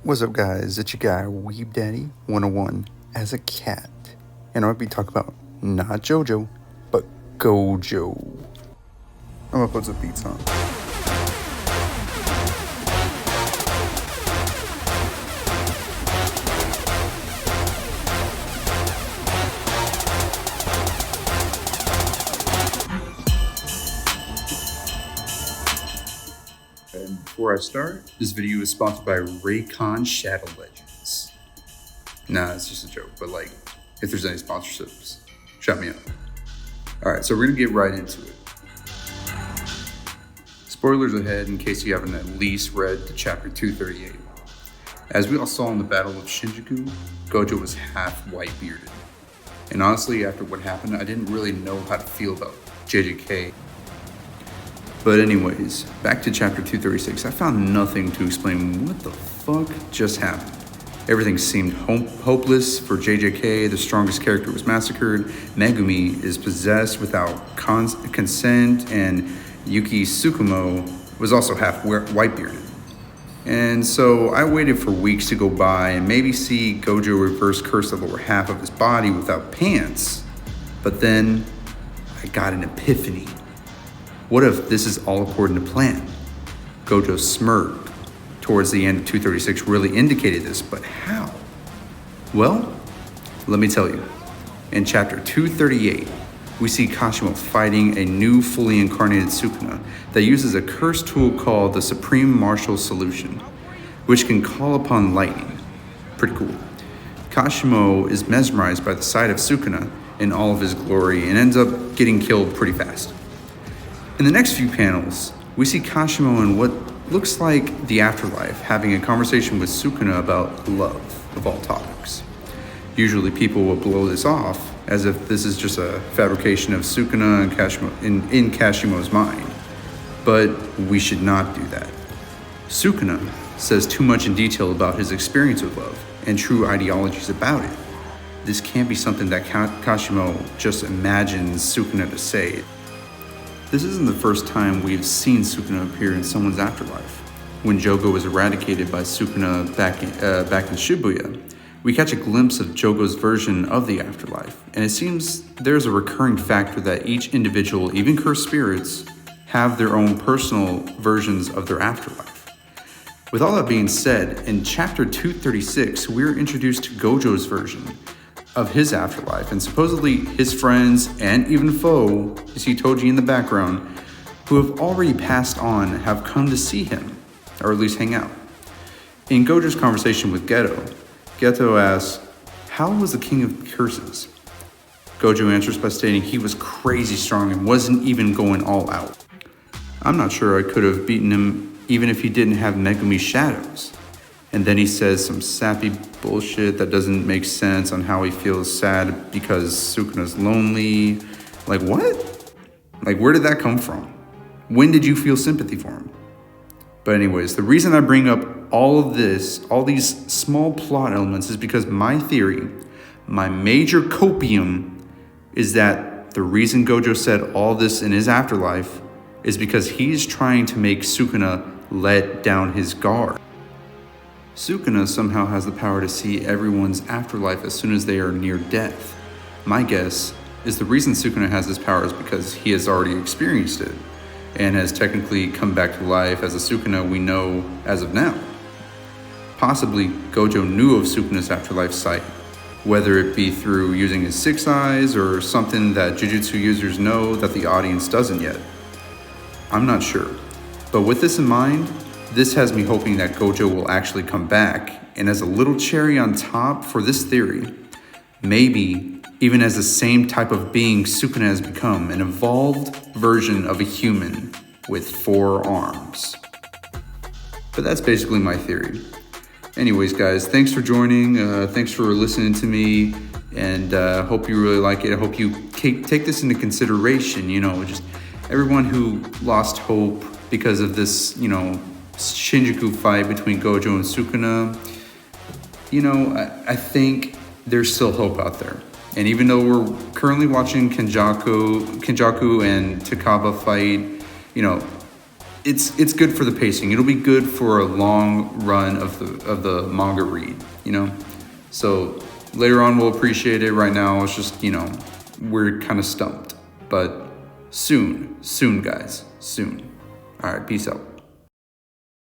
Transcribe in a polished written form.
What's up, guys? It's your guy, Weeb Daddy 101 as a cat. And I'll be talking about not Jojo, but Gojo. I'm gonna put some beats on. And before I start, this video is sponsored by Raycon Shadow Legends. Nah, it's just a joke, but like, if there's any sponsorships, shout me up. Alright, so we're gonna get right into it. Spoilers ahead in case you haven't at least read to chapter 238. As we all saw in the Battle of Shinjuku, Gojo was half white-bearded. And honestly, after what happened, I didn't really know how to feel about JJK. But anyways, back to chapter 236, I found nothing to explain what the fuck just happened. Everything seemed hopeless for JJK, the strongest character was massacred, Megumi is possessed without consent, and Yuki Tsukumo was also half white-bearded. And so I waited for weeks to go by and maybe see Gojo reverse curse the lower half of his body without pants. But then I got an epiphany. What if this is all according to plan? Gojo's smirk towards the end of 236 really indicated this, but how? Well, let me tell you. In chapter 238, we see Kashimo fighting a new fully incarnated Sukuna that uses a curse tool called the Supreme Martial Solution, which can call upon lightning. Pretty cool. Kashimo is mesmerized by the sight of Sukuna in all of his glory and ends up getting killed pretty fast. In the next few panels, we see Kashimo in what looks like the afterlife having a conversation with Sukuna about love of all topics. Usually people will blow this off as if this is just a fabrication of Sukuna and Kashimo in Kashimo's mind. But we should not do that. Sukuna says too much in detail about his experience with love and true ideologies about it. This can't be something that Kashimo just imagines Sukuna to say. This isn't the first time we've seen Sukuna appear in someone's afterlife. When Jogo was eradicated by Sukuna back in Shibuya, we catch a glimpse of Jogo's version of the afterlife, and it seems there's a recurring factor that each individual, even cursed spirits, have their own personal versions of their afterlife. With all that being said, in chapter 236, we're introduced to Gojo's version of his afterlife, and supposedly his friends and even foe, you see Toji in the background, who have already passed on, have come to see him, or at least hang out. In Gojo's conversation with Geto asks, how was the king of curses? Gojo answers by stating he was crazy strong and wasn't even going all out. I'm not sure I could have beaten him even if he didn't have Megumi's shadows. And then he says some sappy bullshit that doesn't make sense on how he feels sad because Sukuna's lonely. Like, what? Like, where did that come from? When did you feel sympathy for him? But anyways, the reason I bring up all of this, all these small plot elements, is because my theory, my major copium, is that the reason Gojo said all this in his afterlife is because he's trying to make Sukuna let down his guard. Sukuna somehow has the power to see everyone's afterlife as soon as they are near death. My guess is the reason Sukuna has this power is because he has already experienced it and has technically come back to life as a Sukuna we know as of now. Possibly Gojo knew of Sukuna's afterlife sight, whether it be through using his six eyes or something that Jujutsu users know that the audience doesn't yet. I'm not sure, but with this in mind, this has me hoping that Gojo will actually come back, and as a little cherry on top for this theory, maybe even as the same type of being Sukuna has become, an evolved version of a human with 4 arms. But that's basically my theory. Anyways, guys, thanks for joining, thanks for listening to me, and hope you really like it. I hope you take this into consideration, just everyone who lost hope because of this, Shinjuku fight between Gojo and Sukuna, I think there's still hope out there. And even though we're currently watching Kenjaku and Takaba fight, it's good for the pacing. It'll be good for a long run of the manga read, you know. So later on we'll appreciate it. Right now it's just, you know, we're kind of stumped. But soon, guys, soon. All right, peace out.